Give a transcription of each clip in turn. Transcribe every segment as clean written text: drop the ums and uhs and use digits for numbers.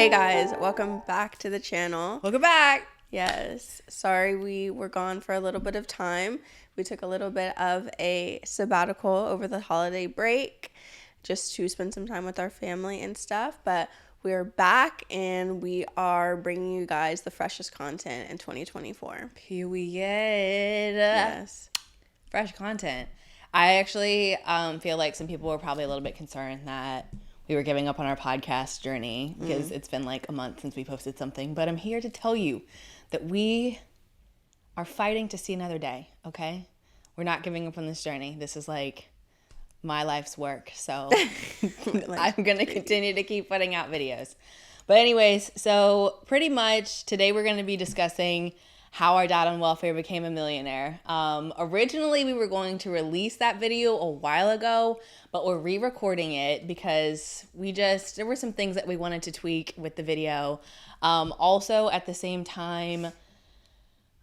Hey guys, welcome back to the channel. Welcome back. Yes, sorry we were gone for a little bit of time. We took a little bit of a sabbatical over the holiday break just to spend some time with our family and stuff, but we're back and we are bringing you guys the freshest content in 2024. Period. Yes. Fresh content. I actually feel like some people were probably a little bit concerned that we were giving up on our podcast journey because it's been like a month since we posted something. But I'm here to tell you that we are fighting to see another day, okay? We're not giving up on this journey. This is like my life's work. So I'm going to continue to keep putting out videos. But anyways, so pretty much today we're going to be discussing how our dad on welfare became a millionaire. Originally, we were going to release that video a while ago, but we're re-recording it because there were some things that we wanted to tweak with the video. Also, at the same time,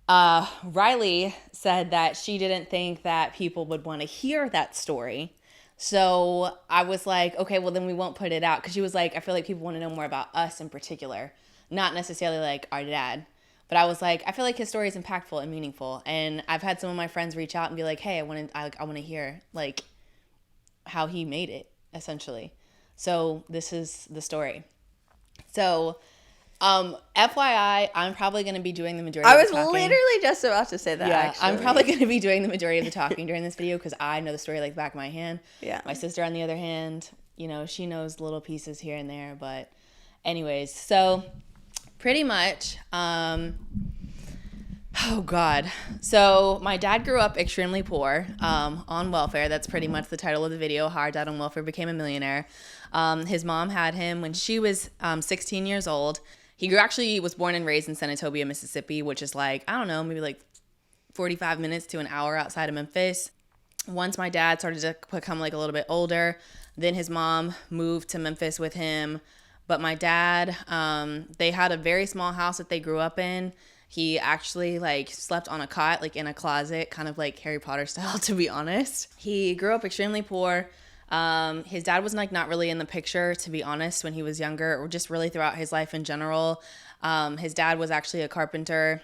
Riley said that she didn't think that people would want to hear that story. So I was like, okay, well then we won't put it out. Because she was like, I feel like people want to know more about us in particular, not necessarily like our dad. But I was like, I feel like his story is impactful and meaningful. And I've had some of my friends reach out and be like, hey, I want to hear like how he made it, essentially. So this is the story. So FYI, I'm probably going to be doing the majority of the talking. I was literally just about to say that, actually. I'm probably going to be doing the majority of the talking during this video because I know the story like the back of my hand. Yeah. My sister, on the other hand, she knows little pieces here and there. But anyways, so pretty much, oh God. So my dad grew up extremely poor, on welfare. That's pretty much the title of the video, how our dad on welfare became a millionaire. His mom had him when she was 16 years old. He actually was born and raised in Senatobia, Mississippi, which is like, I don't know, maybe like 45 minutes to an hour outside of Memphis. Once my dad started to become like a little bit older, then his mom moved to Memphis with him. But my dad, they had a very small house that they grew up in. He actually like slept on a cot, like in a closet, kind of like Harry Potter style, to be honest. He grew up extremely poor. His dad was like not really in the picture, to be honest, when he was younger, or just really throughout his life in general. His dad was actually a carpenter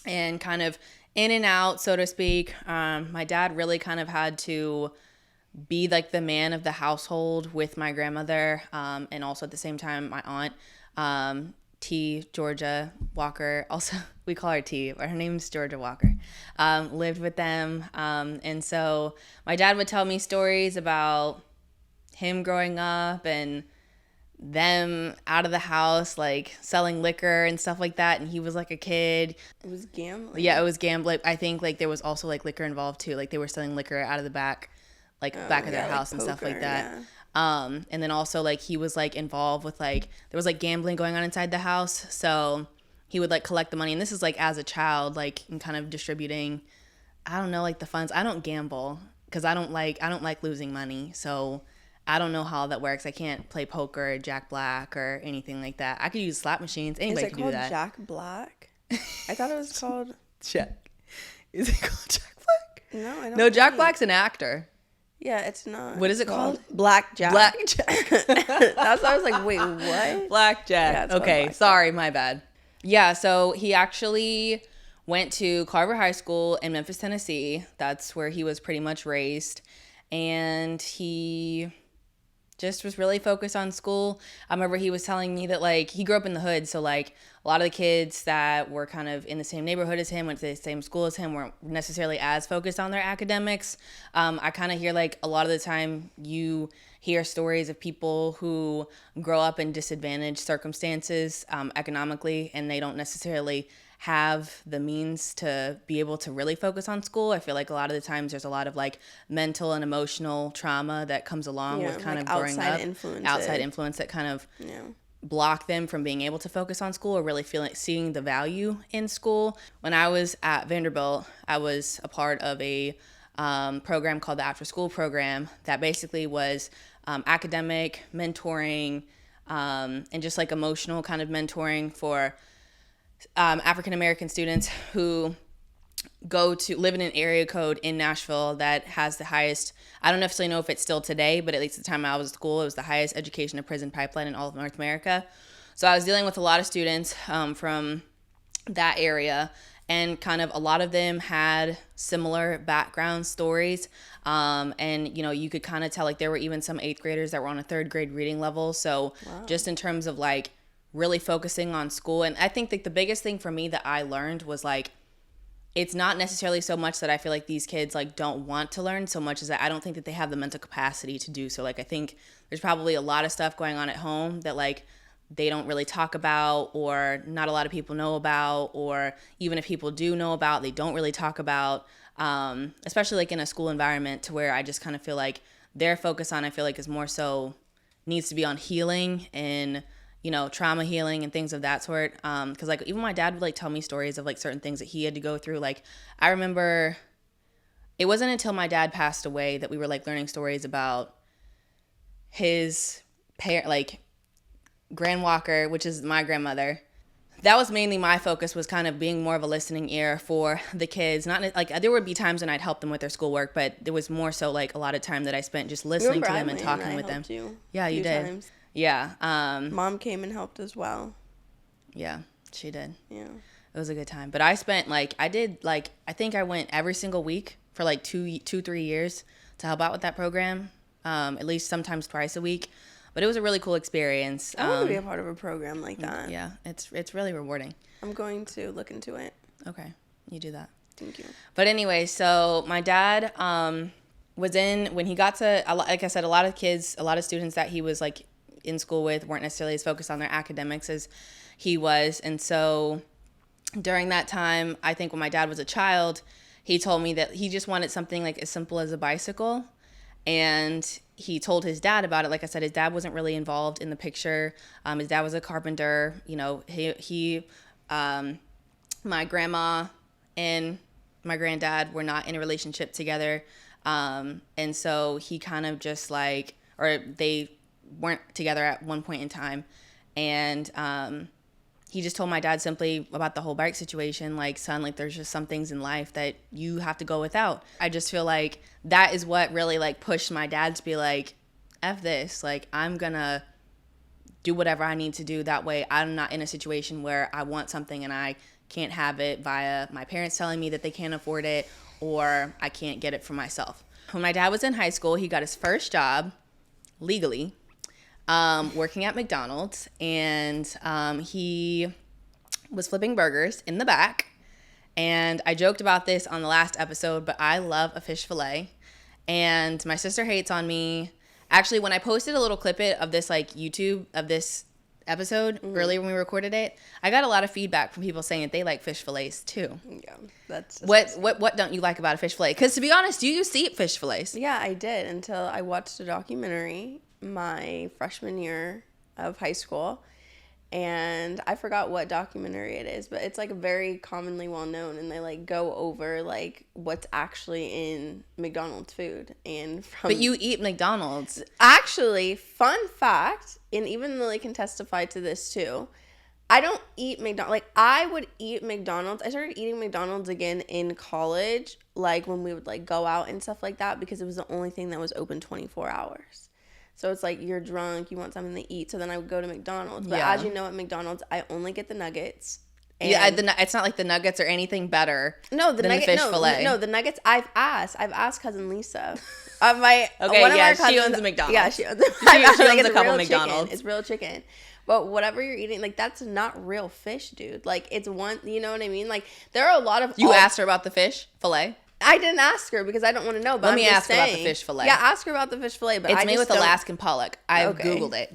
and kind of in and out, so to speak. My dad really kind of had to be like the man of the household with my grandmother, and also at the same time my aunt, T. Georgia Walker. Also, we call her T, but her name's Georgia Walker. Lived with them, and so my dad would tell me stories about him growing up and them out of the house, like selling liquor and stuff like that. And he was like a kid. It was gambling. Yeah, it was gambling. I think like there was also like liquor involved too. Like they were selling liquor out of the back. Back of their house and stuff like that. Yeah. And then also like he was like involved with like, there was like gambling going on inside the house. So he would like collect the money. And this is like as a child, like and kind of distributing, I don't know, like the funds. I don't gamble because I don't like losing money. So I don't know how that works. I can't play poker or Jack Black or anything like that. I could use slot machines. Anybody can do that. Is it called Jack Black? I thought it was called Jack. Is it called Jack Black? No, I don't know. Jack Black's an actor. Yeah, it's not. What is it called? Blackjack. Blackjack. That's why I was like, wait, what? Blackjack. Yeah, okay, sorry, my bad. Yeah, so he actually went to Carver High School in Memphis, Tennessee. That's where he was pretty much raised. And he just was really focused on school. I remember he was telling me that like he grew up in the hood, so like a lot of the kids that were kind of in the same neighborhood as him, went to the same school as him, weren't necessarily as focused on their academics. I kind of hear like a lot of the time you hear stories of people who grow up in disadvantaged circumstances economically, and they don't necessarily have the means to be able to really focus on school. I feel like a lot of the times there's a lot of like mental and emotional trauma that comes along with kind of growing up. Outside influence that kind of block them from being able to focus on school or really seeing the value in school. When I was at Vanderbilt, I was a part of a program called the After School Program that basically was academic mentoring and just like emotional kind of mentoring for African-American students who go to live in an area code in Nashville that has the highest, I don't necessarily know if it's still today, but at least at the time I was at school, it was the highest education to prison pipeline in all of North America. So I was dealing with a lot of students from that area, and kind of a lot of them had similar background stories. And, you could kind of tell, like, there were even some 8th graders that were on a 3rd grade reading level. So just in terms of, like, really focusing on school. And I think, like, the biggest thing for me that I learned was, like, it's not necessarily so much that I feel like these kids, like, don't want to learn so much as that I don't think that they have the mental capacity to do so. Like, I think there's probably a lot of stuff going on at home that, like, they don't really talk about, or not a lot of people know about, or even if people do know about, they don't really talk about, especially like in a school environment, to where I just kind of feel like their focus on, I feel like, is more so needs to be on healing and, trauma healing and things of that sort. Because like even my dad would like tell me stories of like certain things that he had to go through. Like I remember it wasn't until my dad passed away that we were like learning stories about his like Grand Walker, which is my grandmother. That was mainly my focus, was kind of being more of a listening ear for the kids. Not like there would be times when I'd help them with their schoolwork, but there was more so like a lot of time that I spent just listening to them and talking with them. Yeah, you did. Times. Yeah. Mom came and helped as well. Yeah, she did. Yeah. It was a good time. But I spent I think I went every single week for like 3 years to help out with that program. At least sometimes twice a week. But it was a really cool experience. I want to be a part of a program like that. Yeah, it's really rewarding. I'm going to look into it. Okay, you do that. Thank you. But anyway, so my dad was when he got to, like I said, a lot of students that he was like in school with weren't necessarily as focused on their academics as he was. And so during that time, I think when my dad was a child, he told me that he just wanted something like as simple as a bicycle. And he told his dad about it. Like I said, his dad wasn't really involved in the picture. His dad was a carpenter. My grandma and my granddad were not in a relationship together. And so he kind of just they weren't together at one point in time. And he just told my dad simply about the whole bike situation, like, son, like, there's just some things in life that you have to go without. I just feel like that is what really, like, pushed my dad to be like, F this. Like, I'm gonna do whatever I need to do. That way I'm not in a situation where I want something and I can't have it via my parents telling me that they can't afford it, or I can't get it for myself. When my dad was in high school, he got his first job legally, working at McDonald's, and he was flipping burgers in the back. And I joked about this on the last episode, but I love a fish fillet, and my sister hates on me. Actually, when I posted a little clip of this, like, YouTube of this episode earlier when we recorded it, I got a lot of feedback from people saying that they like fish fillets too. Yeah, that's what don't you like about a fish fillet? Because to be honest, you used to eat fish fillets. Yeah, I did, until I watched a documentary my freshman year of high school, and I forgot what documentary it is, but it's like very commonly well known, and they like go over like what's actually in McDonald's food. And But you eat McDonald's. Actually, fun fact, and even Lily can testify to this too, I don't eat McDonald's. Like, I would eat McDonald's. I started eating McDonald's again in college, like when we would like go out and stuff like that, because it was the only thing that was open 24 hours. So it's like, you're drunk, you want something to eat, so then I would go to McDonald's. But as you know, at McDonald's, I only get the nuggets. It's not like the nuggets are anything better than the fish fillet. No, the nuggets, I've asked Cousin Lisa. She owns a McDonald's. Yeah, she owns a couple McDonald's. It's real chicken. But whatever you're eating, like, that's not real fish, dude. Like, it's one, you know what I mean? Like, there are a lot of... You asked her about the fish fillet? I didn't ask her because I don't want to know. But Let me ask her about the fish fillet. Yeah, ask her about the fish fillet. But it's made with Alaskan pollock. I've Googled it.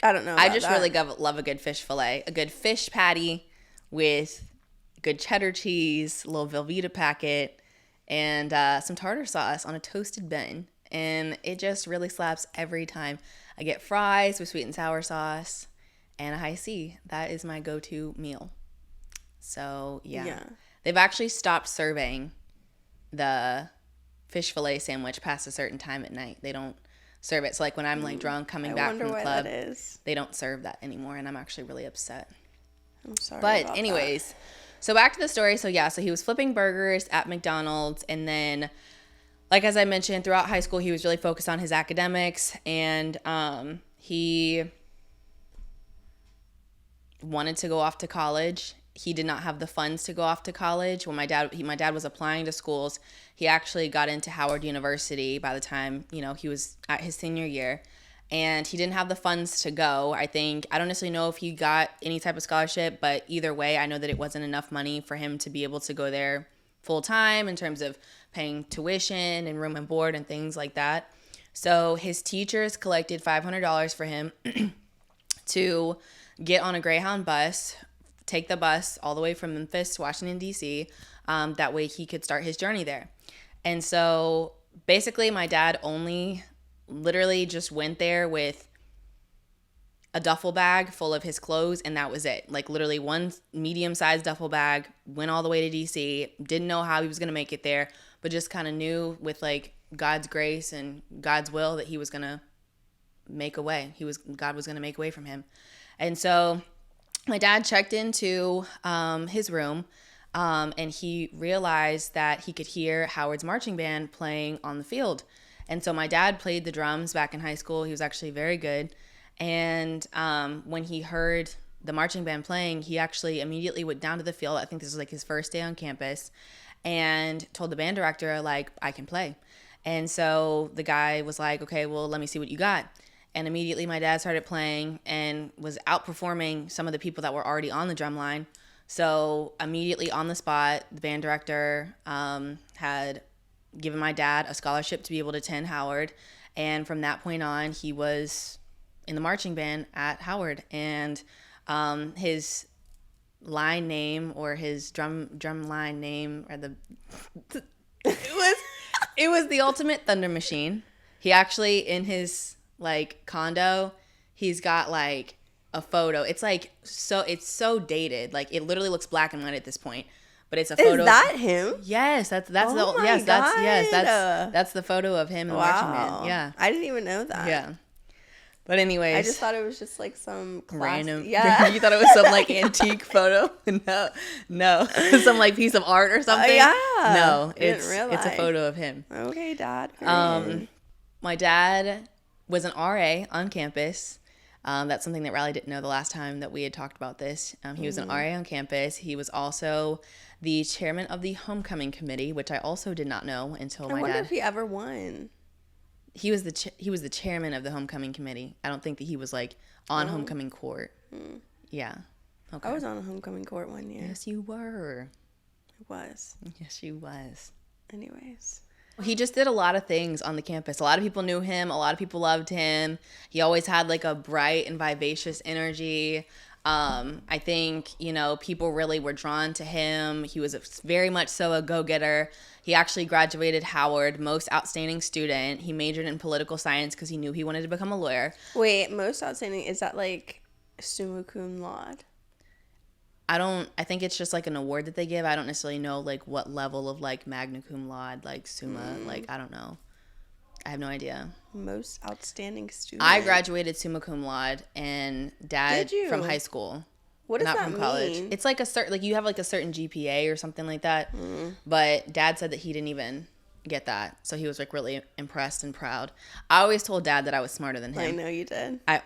I don't know. I just really love a good fish fillet. A good fish patty with good cheddar cheese, a little Velveeta packet, and some tartar sauce on a toasted bun. And it just really slaps every time. I get fries with sweet and sour sauce and a high C. That is my go-to meal. So, yeah. They've actually stopped serving the fish fillet sandwich past a certain time at night. They don't serve it. So, like, when I'm, like, drunk coming back from the club, they don't serve that anymore, and I'm actually really upset. I'm sorry But anyways, so back to the story. So, yeah, so he was flipping burgers at McDonald's, and then, like, as I mentioned, throughout high school, he was really focused on his academics, and he wanted to go off to college. He did not have the funds to go off to college. When my dad was applying to schools, he actually got into Howard University by the time, he was at his senior year. And he didn't have the funds to go. I don't necessarily know if he got any type of scholarship, but either way, I know that it wasn't enough money for him to be able to go there full time in terms of paying tuition and room and board and things like that. So his teachers collected $500 for him to get on a Greyhound bus, take the bus all the way from Memphis to Washington, D.C. That way he could start his journey there. And so basically my dad only literally just went there with a duffel bag full of his clothes, and that was it. Like literally one medium-sized duffel bag, went all the way to D.C., didn't know how he was going to make it there, but just kind of knew with like God's grace and God's will that he was going to make a way. God was going to make a way from him. And so my dad checked into his room, and he realized that he could hear Howard's marching band playing on the field. And so my dad played the drums back in high school. He was actually very good. And when he heard the marching band playing, he actually immediately went down to the field. I think this was like his first day on campus, and told the band director, like, I can play. And so the guy was like, okay, well, let me see what you got. And immediately my dad started playing and was outperforming some of the people that were already on the drum line. So immediately on the spot, the band director had given my dad a scholarship to be able to attend Howard. And from that point on, he was in the marching band at Howard. And his line name, or his drum line name, or it was the Ultimate Thunder Machine. He actually, in his like condo, he's got like a photo. It's like it's so dated. Like it literally looks black and white at this point. But it's a photo. Is that him? Yes, that's Oh the my yes, God. that's the photo of him in the marching band. Yeah. I didn't even know that. Yeah. But anyways, I just thought it was just like some random. Yeah. You thought it was some like antique photo? No, some like piece of art or something. Yeah. No, Didn't realize. it's a photo of him. Okay, Dad. My dad was an RA on campus. That's something that Riley didn't know the last time that we had talked about this. He was an RA on campus. He was also the chairman of the homecoming committee, which I also did not know until my dad. I wonder if he ever won. He was the chairman of the homecoming committee. I don't think that he was like on homecoming court. Yeah. Okay. I was on a homecoming court one year. Yes, you were. I was. Yes, you was. Anyways. He just did a lot of things on the campus. A lot of people knew him. A lot of people loved him. He always had like a bright and vivacious energy. I think, people really were drawn to him. He was very much so a go-getter. He actually graduated Howard, most outstanding student. He majored in political science because he knew he wanted to become a lawyer. Wait, most outstanding, is that like summa cum laude? I think it's just like an award that they give. I don't necessarily know like what level of like magna cum laude, like summa, like I don't know. I have no idea. Most outstanding student. I graduated summa cum laude, and Dad from high school. What does not that from college. mean? It's like a certain, like you have like a certain GPA or something like that. But Dad said that he didn't even get that, so he was like really impressed and proud. I always told Dad that I was smarter than him. I know you did. I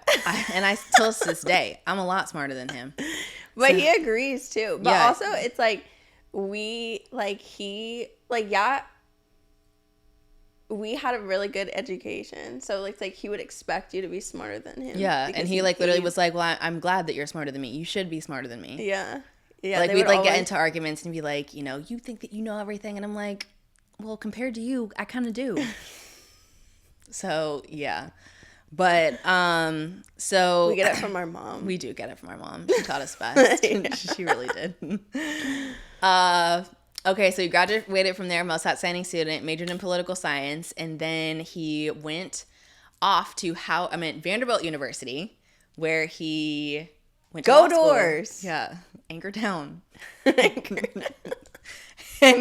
still to this day, I'm a lot smarter than him. But he agrees too. But Yeah. also, it's like we had a really good education, so it's like he would expect you to be smarter than him. Yeah, and he like literally was like, "Well, I'm glad that you're smarter than me. You should be smarter than me." Yeah. Like we'd like get into arguments and be like, you think that you know everything, and I'm like, well, compared to you, I kind of do. So yeah, but so we get it from our mom. We do get it from our mom. She taught us best. She really did. Okay, so he graduated from there, most outstanding student, majored in political science, and then he went off to Vanderbilt University, where he went to Go law school. Doors! Yeah, anchor down. And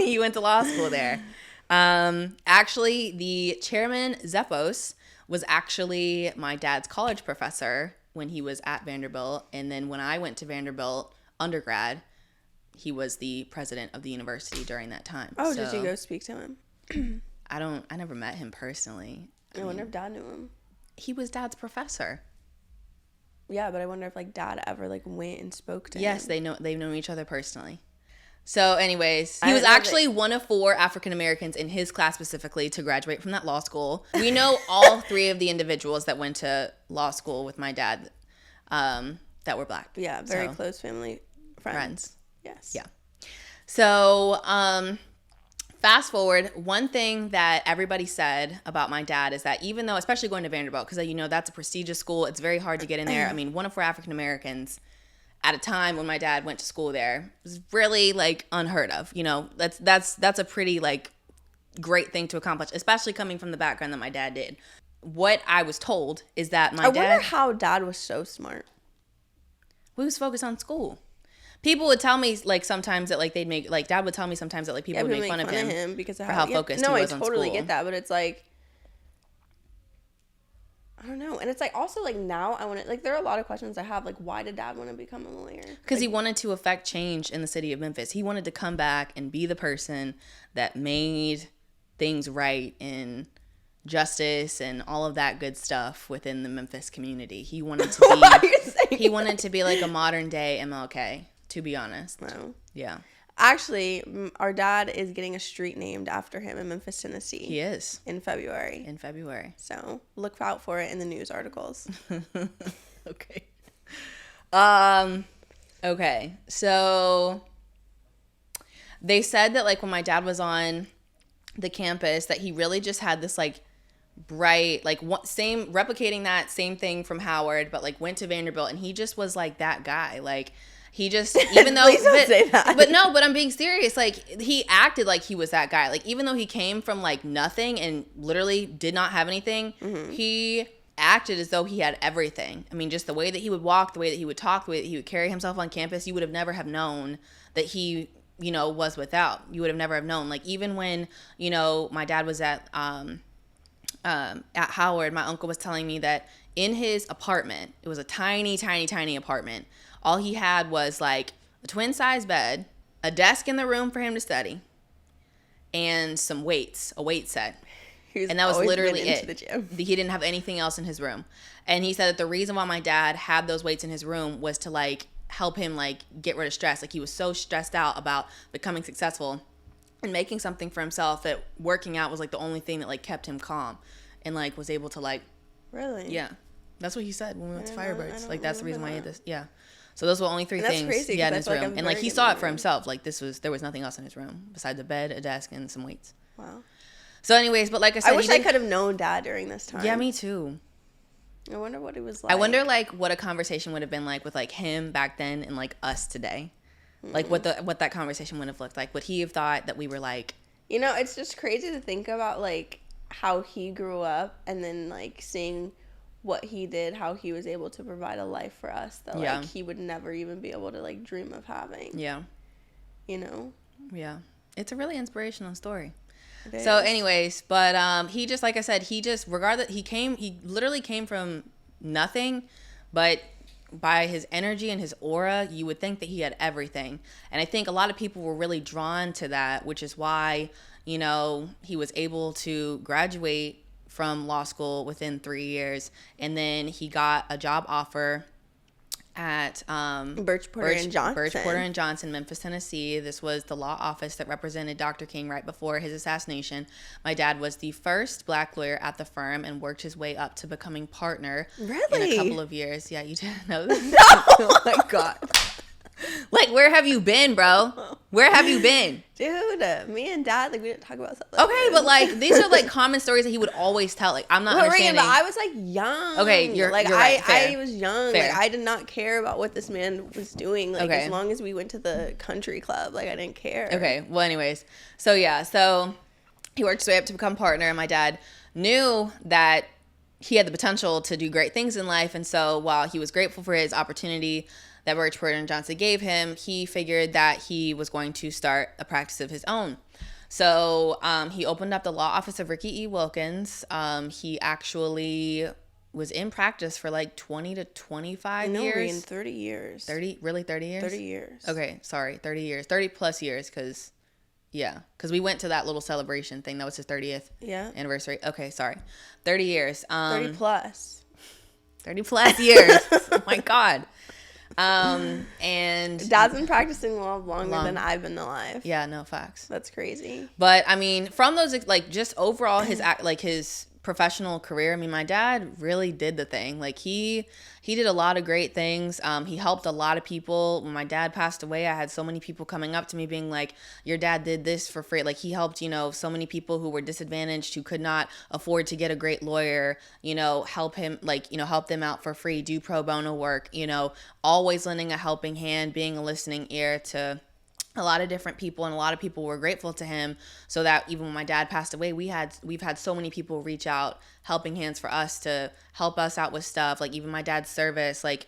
he went to law school there. Actually, the chairman, Zephos, was actually my dad's college professor when he was at Vanderbilt, and then when I went to Vanderbilt undergrad, he was the president of the university during that time. Oh, so, did you go speak to him? I never met him personally. I wonder if Dad knew him. He was Dad's professor. Yeah, but I wonder if like dad ever like went and spoke to Yes, him. they've known each other personally. So anyways, he I was didn't know that. actually one of 4 African Americans in his class specifically to graduate from that law school. We know all 3 of the individuals that went to law school with my dad that were black. Yeah, very So, close family friends. Yes. Yeah. So fast forward, one thing that everybody said about my dad is that even though, especially going to Vanderbilt, because that's a prestigious school, it's very hard to get in there. I mean, one of 4 African Americans at a time when my dad went to school there was really like unheard of. That's a pretty like great thing to accomplish, especially coming from the background that my dad did. What I was told is that I wonder how dad was so smart. We was focused on school. People would tell me like sometimes that like they'd make like dad would tell me sometimes that like people would make fun of him because of for how focused he was on school. No, I totally get that, but it's like I don't know. And it's like also like now I want to like there are a lot of questions I have like why did dad want to become a lawyer? Because he wanted to affect change in the city of Memphis. He wanted to come back and be the person that made things right in justice and all of that good stuff within the Memphis community. He wanted to be he wanted to be like a modern day MLK, to be honest. No. Yeah. Actually, our dad is getting a street named after him in Memphis, Tennessee. He is. In February. So look out for it in the news articles. Okay. Okay. So they said that like when my dad was on the campus that he really just had this like bright, like replicating that same thing from Howard, but like went to Vanderbilt and he just was like that guy. Like he just, even though, Please don't say that. but I'm being serious. Like he acted like he was that guy. Like even though he came from like nothing and literally did not have anything, he acted as though he had everything. I mean, just the way that he would walk, the way that he would talk, the way that he would carry himself on campus, you would have never have known that he, was without. You would have never have known. Like even when, my dad was at Howard, my uncle was telling me that in his apartment, it was a tiny, tiny, tiny apartment. All he had was like a twin size bed, a desk in the room for him to study, and some weights, a weight set. And that was literally it. The gym. He didn't have anything else in his room. And he said that the reason why my dad had those weights in his room was to like help him like get rid of stress. Like he was so stressed out about becoming successful and making something for himself that working out was like the only thing that like kept him calm and like was able to like. Really? Yeah. That's what he said when we went to Firebirds. Like that's the reason why he had this. Yeah. So those were only 3 things he had in his room. And like he saw it for himself. Like there was nothing else in his room besides a bed, a desk, and some weights. Wow. So anyways, but like I said, I wish I could have known dad during this time. Yeah, me too. I wonder what it was like. I wonder like what a conversation would have been like with like him back then and like us today. Like what that conversation would have looked like. Would he have thought that we were like, it's just crazy to think about like how he grew up and then like seeing what he did, how he was able to provide a life for us that like he would never even be able to like dream of having. Yeah. Yeah. It's a really inspirational story. So anyways, but he just, like I said, he literally came from nothing, but by his energy and his aura, you would think that he had everything. And I think a lot of people were really drawn to that, which is why, he was able to graduate from law school within 3 years. And then he got a job offer at Birch Porter and Johnson, Memphis, Tennessee. This was the law office that represented Dr. King right before his assassination. My dad was the first black lawyer at the firm and worked his way up to becoming partner in a couple of years. Yeah, you didn't know this? No! Oh my God. Like, where have you been, bro? Where have you been? Dude, me and dad, like, we didn't talk about stuff like okay, but, like, these are, like, common stories that he would always tell. Like, I'm not understanding. But I was, like, young. Okay, you're right. I was young. Fair. Like, I did not care about what this man was doing. Like, as long as we went to the country club, like, I didn't care. Okay, well, anyways. So, yeah, so he worked his way up to become partner, and my dad knew that he had the potential to do great things in life, and so while he was grateful for his opportunity that Birch Porter and Johnson gave him, he figured that he was going to start a practice of his own. So he opened up the law office of Ricky E. Wilkins. He actually was in practice for like 20 to 25 years. In 30 years. 30? Really, 30 years? 30 years. Okay, sorry, 30 years. 30 plus years because we went to that little celebration thing. That was his 30th anniversary. Okay, sorry. 30 years. 30 plus. 30 plus years. Oh my God. And Dad's been practicing law longer than I've been alive. Yeah, no, facts. That's crazy. But I mean, from those, like, just overall his professional career, I mean, my dad really did the thing. Like, he did a lot of great things. He helped a lot of people. When my dad passed away, I had so many people coming up to me being like, your dad did this for free. Like, he helped, so many people who were disadvantaged, who could not afford to get a great lawyer, help him, help them out for free, do pro bono work, always lending a helping hand, being a listening ear to a lot of different people, and a lot of people were grateful to him, so that even when my dad passed away, we've had so many people reach out, helping hands for us to help us out with stuff. Like, even my dad's service, like,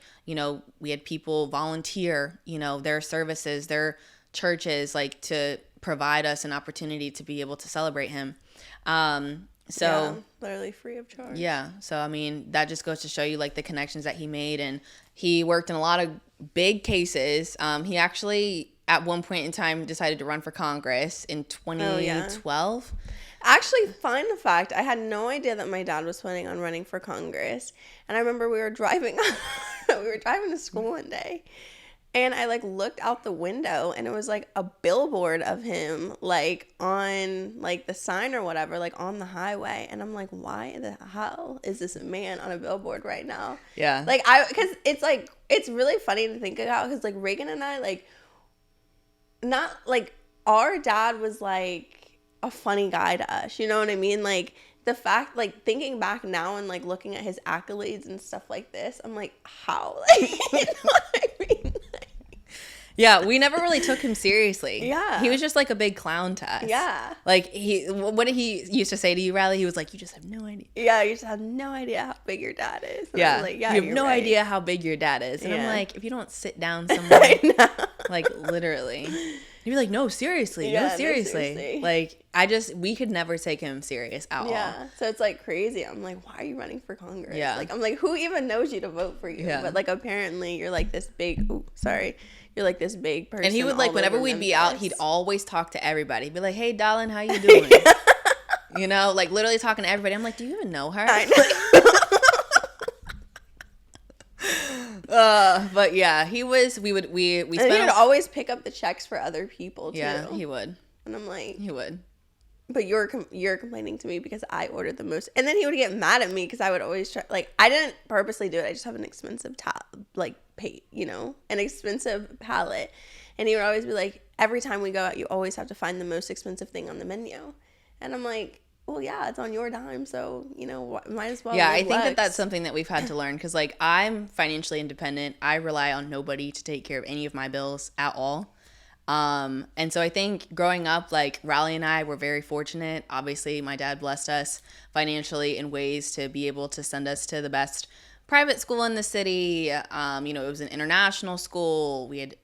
we had people volunteer, their services, their churches, like, to provide us an opportunity to be able to celebrate him. Literally free of charge. Yeah. So, I mean, that just goes to show you, like, the connections that he made. And he worked in a lot of big cases. He actually, at one point in time, decided to run for Congress in 2012. Actually, fun fact, I had no idea that my dad was planning on running for Congress. And I remember we were driving to school one day. And I, like, looked out the window, and it was, like, a billboard of him, like, on, like, the sign or whatever, like, on the highway. And I'm like, why the hell is this man on a billboard right now? Yeah. Like, because it's, like, it's really funny to think about, because, like, Reagan and I, like, not, like, our dad was, like, a funny guy to us. You know what I mean? Like, the fact, like, thinking back now and, like, looking at his accolades and stuff like this, I'm like, how? Like, you know what I mean? Yeah, we never really took him seriously. Yeah. He was just like a big clown to us. Yeah. Like, what did he used to say to you, Riley? He was like, you just have no idea. Yeah, you just have no idea how big your dad is. And Yeah. I was like, yeah, you have no right. idea how big your dad is. And I'm Yeah. like, if you don't sit down somewhere, like, literally. He'd be like, no, seriously. Yeah, No, no, seriously. seriously. Like, we could never take him serious at all. Yeah, so it's, like, crazy. I'm like, why are you running for Congress? Yeah. Like, I'm like, who even knows you to vote for you? Yeah. But, like, apparently you're, like, this big, you're, like, this big person. And he would, like, all whenever over we'd be out, Memphis. he'd always talk to everybody. He'd be like, hey, darling, how you doing? Like, literally talking to everybody. I'm like, do you even know her? I know. But yeah, we And spent he would always pick up the checks for other people, too. Yeah, he would. And I'm like, He would. but you're complaining to me because I ordered the most. And then he would get mad at me because I would always try, like, I didn't purposely do it. I just have an expensive an expensive palate. And he would always be like, every time we go out, you always have to find the most expensive thing on the menu. And I'm like, well, yeah, it's on your dime, so, might as well. Yeah, I think that's something that we've had to learn, because, like, I'm financially independent. I rely on nobody to take care of any of my bills at all. And so I think growing up, like, Riley and I were very fortunate. Obviously, my dad blessed us financially in ways to be able to send us to the best private school in the city. It was an international school. We had,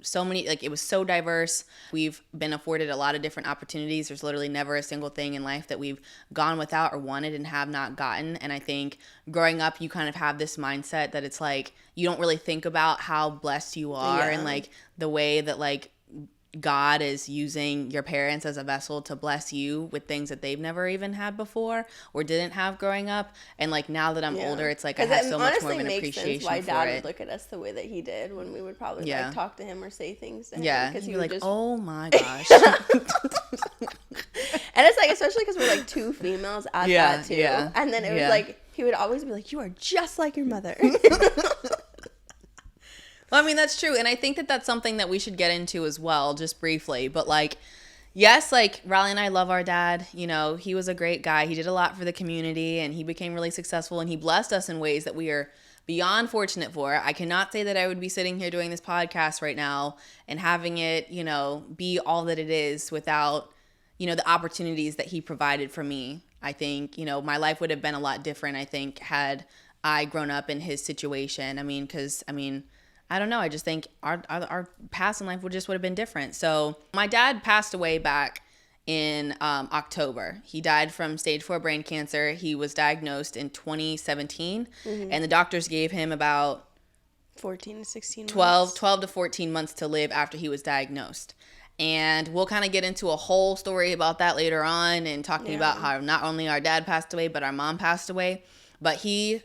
so many, like, it was so diverse. We've been afforded a lot of different opportunities. There's literally never a single thing in life that we've gone without or wanted and have not gotten. And I think growing up, you kind of have this mindset that it's like, you don't really think about how blessed you are, Yeah. and, like, the way that, like, God is using your parents as a vessel to bless you with things that they've never even had before or didn't have growing up. And, like, now that I'm older, it's like I have so much more of an appreciation why for Dad it. would look at us the way that he did when we would probably Yeah. like talk to him or say things to him. Yeah, because he'd he be would like, just, oh my gosh. and it's like, especially because we're like two females at Yeah, that too. yeah, And then it was yeah. like, he would always be like, you are just like your mother. Well, I mean, that's true. And I think that that's something that we should get into as well, just briefly. But, like, yes, like, Riley and I love our dad. He was a great guy. He did a lot for the community, and he became really successful, and he blessed us in ways that we are beyond fortunate for. I cannot say that I would be sitting here doing this podcast right now and having it, be all that it is without, the opportunities that he provided for me. I think, my life would have been a lot different, I think, had I grown up in his situation. I don't know. I just think our past in life would have been different. So my dad passed away back in October. He died from stage 4 brain cancer. He was diagnosed in 2017, and the doctors gave him about 14 to 16 12 to 14 months to live after he was diagnosed. And we'll kind of get into a whole story about that later on, and talking about how not only our dad passed away, but our mom passed away. But he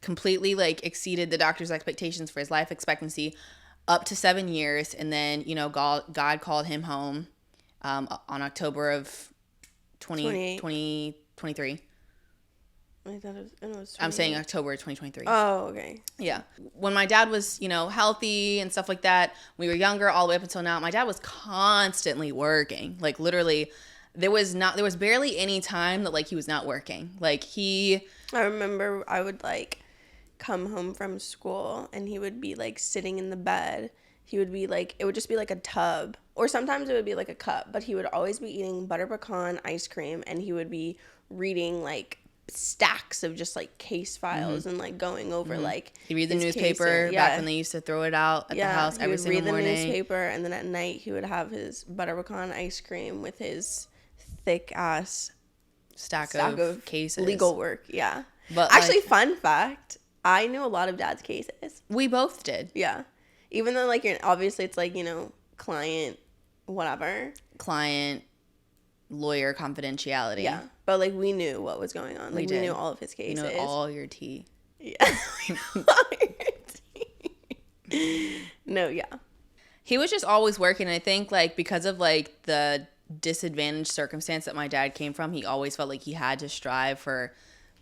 completely like exceeded the doctor's expectations for his life expectancy up to 7 years. And then, you know, God called him home on October of 2023. I thought it was I'm saying October 2023. Oh, okay. Yeah. When my dad was, you know, healthy and stuff like that, we were younger all the way up until now, my dad was constantly working. Like literally there was barely any time that like he was not working. Like I remember I would like come home from school and he would be like sitting in the bed. He would be like, it would just be like a tub, or sometimes it would be like a cup, but he would always be eating butter pecan ice cream, and he would be reading like stacks of just like case files and like going over like he read the newspaper back when they used to throw it out at the house every single morning. He would read the newspaper, and then at night he would have his butter pecan ice cream with his thick ass stack of cases. Legal work, yeah. But actually, like, fun fact, I knew a lot of dad's cases. We both did. Yeah. Even though like obviously it's like, you know, client lawyer confidentiality. Yeah. But like we knew what was going on. Like we knew all of his cases. You know all your tea. Yeah. All your tea. No, yeah. He was just always working. I think like because of like the disadvantaged circumstance that my dad came from, he always felt like he had to strive for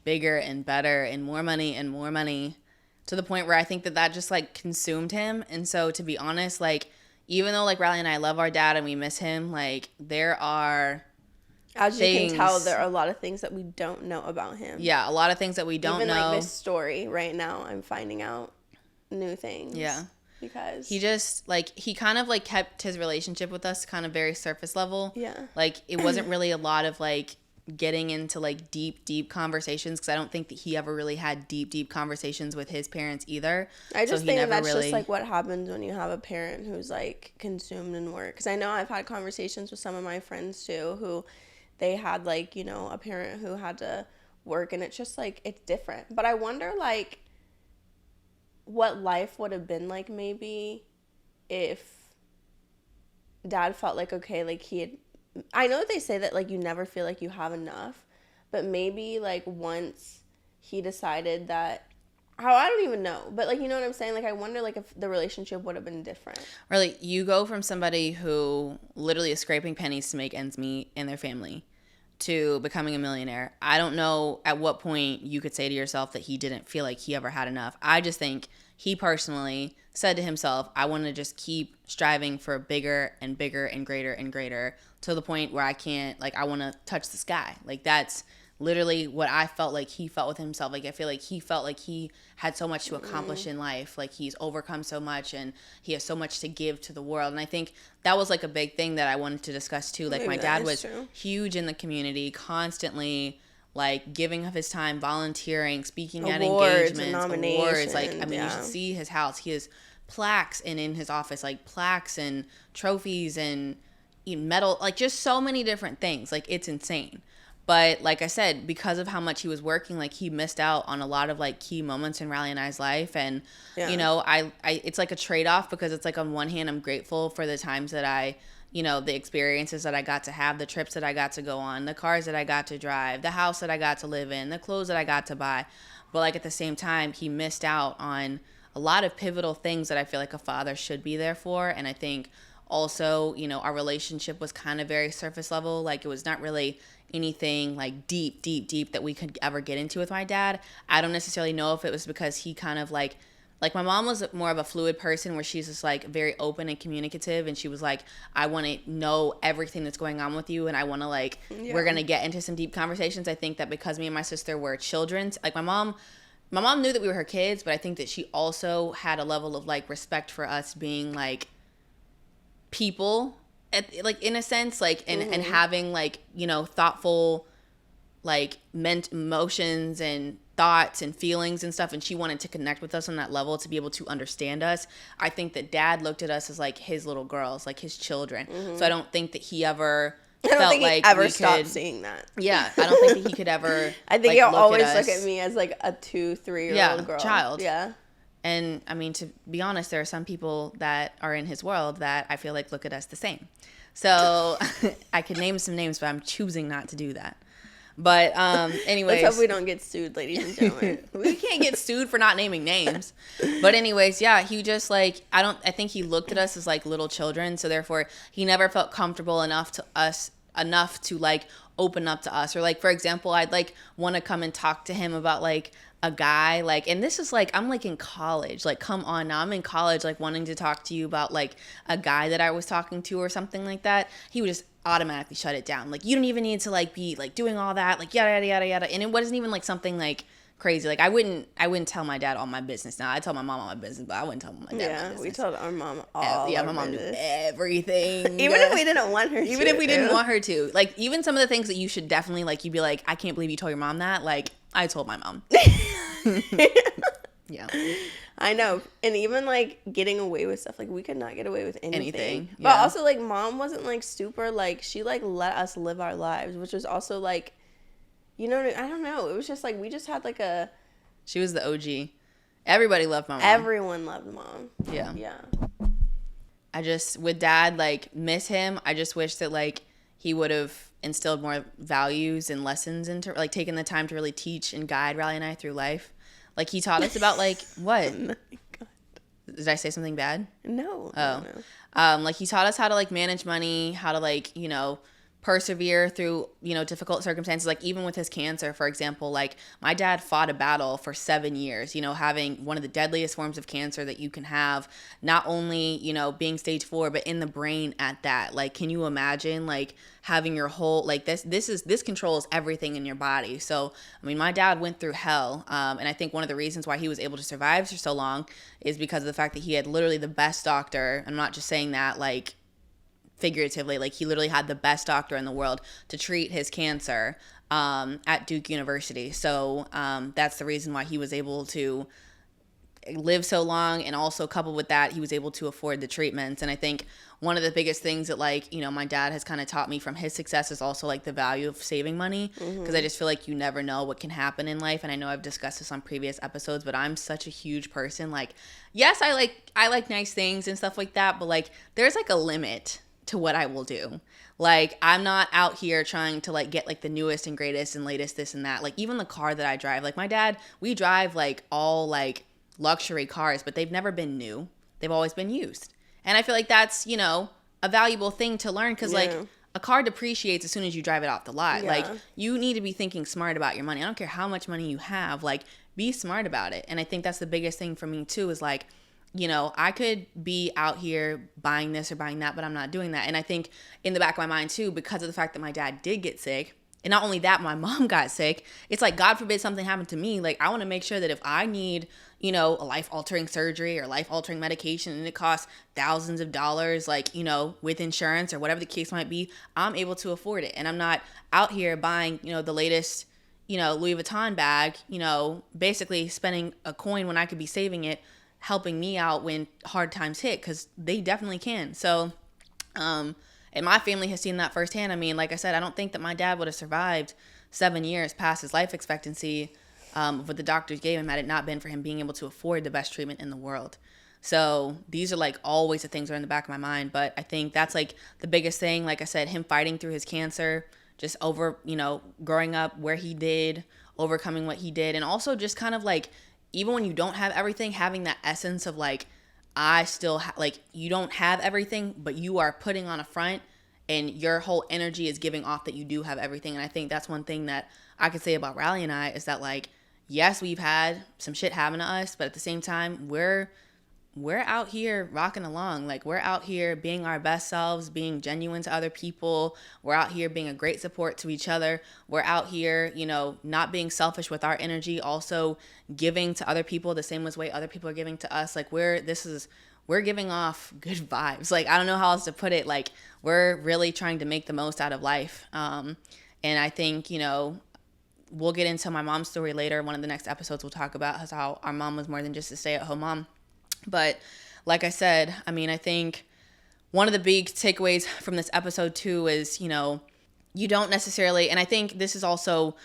bigger and better and more money, to the point where I think that just like consumed him. And so to be honest, like even though like Riley and I love our dad and we miss him, like there are, as you can tell, there are a lot of things that we don't know about him. Yeah, a lot of things that we don't know. Even like this story right now, I'm finding out new things. Yeah. Because he just like, he kind of like kept his relationship with us kind of very surface level. Yeah. Like it wasn't really a lot of like getting into like deep conversations, because I don't think that he ever really had deep conversations with his parents either. I just think that's just like what happens when you have a parent who's like consumed in work. Because I know I've had conversations with some of my friends too who they had like, you know, a parent who had to work, and it's just like it's different. But I wonder like what life would have been like maybe if dad felt like, okay, like he had, I know they say that like you never feel like you have enough, but maybe like once he decided that, how, I don't even know, but like, you know what I'm saying? Like I wonder like if the relationship would have been different. Or like you go from somebody who literally is scraping pennies to make ends meet in their family to becoming a millionaire. I don't know at what point you could say to yourself that he didn't feel like he ever had enough. I just think he personally said to himself, I want to just keep striving for bigger and bigger and greater to the point where I can't, like, I want to touch the sky. Like, that's literally what I felt like he felt with himself. Like, I feel like he felt like he had so much to accomplish in life. Like, he's overcome so much and he has so much to give to the world. And I think that was like a big thing that I wanted to discuss too. Like, my dad was huge in the community, constantly like giving of his time, volunteering, speaking at engagements, awards. Like, I mean, you should see his house. He has plaques in his office, like plaques and trophies and metal, like just so many different things. Like, it's insane. But like I said, because of how much he was working, like he missed out on a lot of like key moments in Riley and I's life. And, you know, I it's like a trade-off, because it's like on one hand, I'm grateful for the times that I, you know, the experiences that I got to have, the trips that I got to go on, the cars that I got to drive, the house that I got to live in, the clothes that I got to buy. But like at the same time, he missed out on a lot of pivotal things that I feel like a father should be there for. And I think also, you know, our relationship was kind of very surface level. Like, it was not really anything like deep that we could ever get into with my dad. I don't necessarily know if it was because he kind of like my mom was more of a fluid person, where she's just like very open and communicative, and she was like, I want to know everything that's going on with you, and I want to like, we're going to get into some deep conversations. I think that because me and my sister were children, like my mom knew that we were her kids, but I think that she also had a level of like respect for us being like people, like in a sense, like and having like, you know, thoughtful like emotions and thoughts and feelings and stuff, and she wanted to connect with us on that level to be able to understand us. I think that dad looked at us as like his little girls, like his children. So I don't think that he ever stopped seeing that. Yeah, I don't think that he could ever I think he'll always look at me as like a 2-3-year-old girl. Child. Yeah. And I mean, to be honest, there are some people that are in his world that I feel like look at us the same. So I could name some names, but I'm choosing not to do that. But Let's hope anyways, we don't get sued, ladies and gentlemen. we can't get sued for not naming names. But anyways, yeah, he just like I think he looked at us as like little children, so therefore he never felt comfortable enough to like open up to us. Or like, for example, I'd like want to come and talk to him about like a guy, like, and this is like I'm like in college, like come on now, I'm in college, like wanting to talk to you about like a guy that I was talking to or something like that. He would just automatically shut it down. Like, you don't even need to like be like doing all that, like yada yada yada yada. And it wasn't even like something like crazy. Like I wouldn't tell my dad all my business. Now I tell my mom all my business, but I wouldn't tell my dad my Yeah, business. we told our mom all. Yeah, our my mom knew business. everything. Even if we didn't want her to. Even if we didn't want her to. Like, even some of the things that you should definitely, like, you'd be like, I can't believe you told your mom that. Like, I told my mom. Yeah. I know. And even, like, getting away with stuff. Like, we could not get away with anything. Yeah. But also, like, mom wasn't, like, super, like, she, like, let us live our lives, which was also, like, you know, I don't know. It was just, like, we just had, like, a... She was the OG. Everybody loved my mom. Everyone loved mom. Yeah. Yeah. I just, with dad, like, miss him. I just wish that, like, he would have instilled more values and lessons into, like, taken the time to really teach and guide Riley and I through life. Like, he taught us about, like, what? Oh my God. Did I say something bad? No. Oh. No. Like, he taught us how to, like, manage money, how to, like, you know, persevere through, you know, difficult circumstances. Like, even with his cancer, for example, like, my dad fought a battle for 7 years, you know, having one of the deadliest forms of cancer that you can have, not only, you know, being stage 4, but in the brain at that. Like, can you imagine, like, having your whole, like, this controls everything in your body. So, I mean, my dad went through hell, and I think one of the reasons why he was able to survive for so long is because of the fact that he had literally the best doctor. I'm not just saying that, like, figuratively, like, he literally had the best doctor in the world to treat his cancer at Duke University. So that's the reason why he was able to live so long, and also coupled with that, he was able to afford the treatments. And I think one of the biggest things that, like, you know, my dad has kind of taught me from his success is also, like, the value of saving money, because I just feel like you never know what can happen in life. And I know I've discussed this on previous episodes, but I'm such a huge person. Like, yes, I like nice things and stuff like that, but, like, there's, like, a limit to what I will do. Like, I'm not out here trying to, like, get, like, the newest and greatest and latest this and that. Like, even the car that I drive, like, my dad, we drive, like, all, like, luxury cars, but they've never been new. They've always been used. And I feel like that's, you know, a valuable thing to learn, because, like, a car depreciates as soon as you drive it off the lot. Yeah. Like, you need to be thinking smart about your money. I don't care how much money you have. Like, be smart about it. And I think that's the biggest thing for me, too, is, like, you know, I could be out here buying this or buying that, but I'm not doing that. And I think in the back of my mind, too, because of the fact that my dad did get sick, and not only that, my mom got sick, it's like, God forbid something happened to me. Like, I want to make sure that if I need, you know, a life-altering surgery or life-altering medication, and it costs thousands of dollars, like, you know, with insurance or whatever the case might be, I'm able to afford it. And I'm not out here buying, you know, the latest, you know, Louis Vuitton bag, you know, basically spending a coin when I could be saving it, helping me out when hard times hit, because they definitely can. So, and my family has seen that firsthand. I mean, like I said, I don't think that my dad would have survived 7 years past his life expectancy of what the doctors gave him had it not been for him being able to afford the best treatment in the world. So these are, like, always the things that are in the back of my mind. But I think that's, like, the biggest thing. Like I said, him fighting through his cancer, just over, you know, growing up where he did, overcoming what he did, and also just kind of, like, even when you don't have everything, having that essence of, like, I still like, you don't have everything, but you are putting on a front, and your whole energy is giving off that you do have everything. And I think that's one thing that I could say about Riley and I, is that, like, yes, we've had some shit happen to us, but at the same time, we're out here rocking along. Like, we're out here being our best selves, being genuine to other people. We're out here being a great support to each other. We're out here, you know, not being selfish with our energy, also giving to other people the same way other people are giving to us. Like, we're giving off good vibes. Like, I don't know how else to put it. Like, we're really trying to make the most out of life. And I think, you know, we'll get into my mom's story later. One of the next episodes we'll talk about how our mom was more than just a stay-at-home mom. But like I said, I mean, I think one of the big takeaways from this episode too is, you know, you don't necessarily, and I think this is also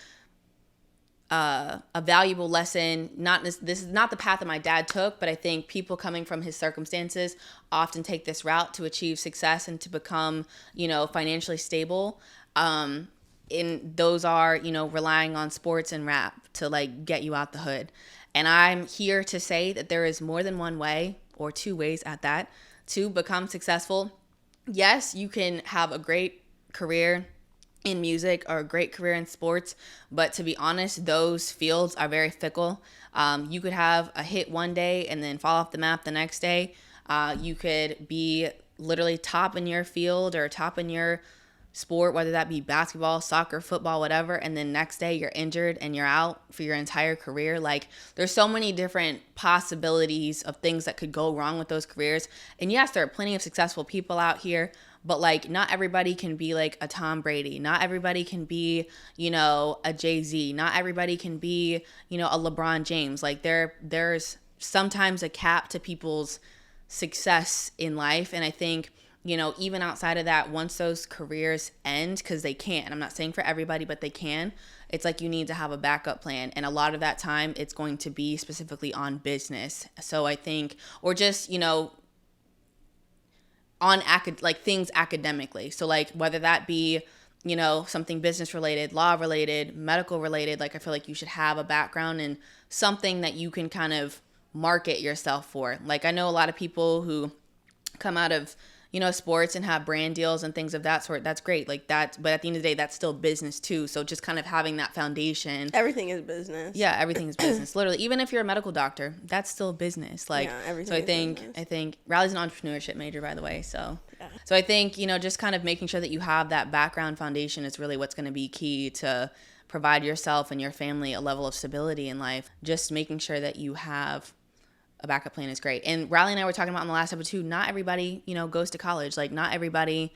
a valuable lesson. This is not the path that my dad took, but I think people coming from his circumstances often take this route to achieve success and to become, you know, financially stable. in those are, relying on sports and rap to like get you out the hood. And I'm here to say that there is more than one way, or two ways at that, to become successful. Yes, you can have a great career in music or a great career in sports, but to be honest, those fields are very fickle. You could have a hit one day and then fall off the map the next day. You could be literally top in your field or top in your sport, whether that be basketball, soccer, football, whatever, and then next day you're injured and you're out for your entire career. Like, there's so many different possibilities of things that could go wrong with those careers. And yes, there are plenty of successful people out here, but like, not everybody can be like a Tom Brady. Not everybody can be, a Jay-Z. Not everybody can be, a LeBron James. Like, there's sometimes a cap to people's success in life. And I think, even outside of that, once those careers end, because they can, I'm not saying for everybody, but they can, it's like you need to have a backup plan. And a lot of that time, it's going to be specifically on business. So I think, or just, on things academically. So like, whether that be, something business related, law related, medical related, like I feel like you should have a background in something that you can kind of market yourself for. Like, I know a lot of people who come out of, sports and have brand deals and things of that sort. That's great. Like that, but at the end of the day, that's still business too. So just kind of having that foundation. Everything is business. Yeah, everything is business. Literally, even if you're a medical doctor, that's still business. Like, yeah, everything. So I think Riley's an entrepreneurship major, by the way. So, yeah. So I think, just kind of making sure that you have that background foundation is really what's going to be key to provide yourself and your family a level of stability in life. Just making sure that you have a backup plan is great. And Riley and I were talking about in the last episode too, not everybody, goes to college. Like, not everybody,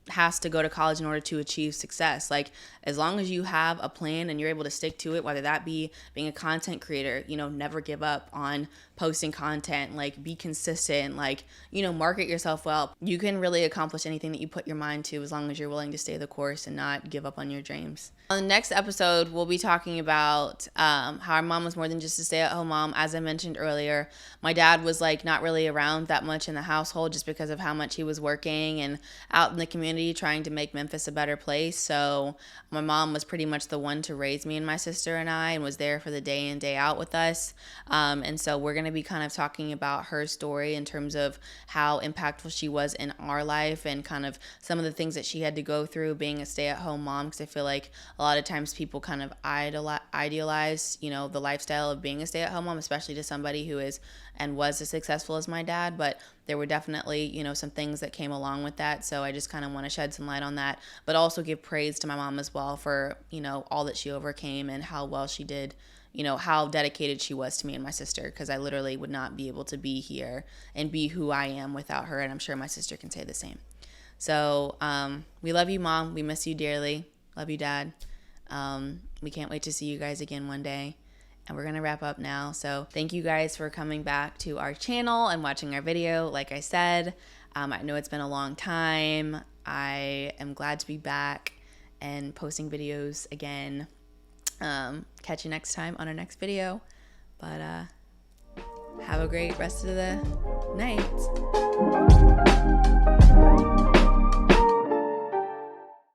has to go to college in order to achieve success. Like, as long as you have a plan and you're able to stick to it, whether that be being a content creator, never give up on posting content, like be consistent, like, market yourself well. You can really accomplish anything that you put your mind to as long as you're willing to stay the course and not give up on your dreams. On the next episode, we'll be talking about how our mom was more than just a stay-at-home mom. As I mentioned earlier, my dad was like not really around that much in the household just because of how much he was working and out in the community trying to make Memphis a better place. So my mom was pretty much the one to raise me and my sister and I, and was there for the day in, day out with us. And so we're going to be kind of talking about her story in terms of how impactful she was in our life and kind of some of the things that she had to go through being a stay-at-home mom, because I feel like a lot of times people kind of idealize, the lifestyle of being a stay-at-home mom, especially to somebody who is and was as successful as my dad. But there were definitely, some things that came along with that. So I just kind of want to shed some light on that, but also give praise to my mom as well for, all that she overcame and how well she did, how dedicated she was to me and my sister, because I literally would not be able to be here and be who I am without her. And I'm sure my sister can say the same. So we love you, Mom. We miss you dearly. Love you, Dad. We can't wait to see you guys again one day. And we're going to wrap up now. So thank you guys for coming back to our channel and watching our video. Like I said, I know it's been a long time. I am glad to be back and posting videos again. Catch you next time on our next video. But have a great rest of the night.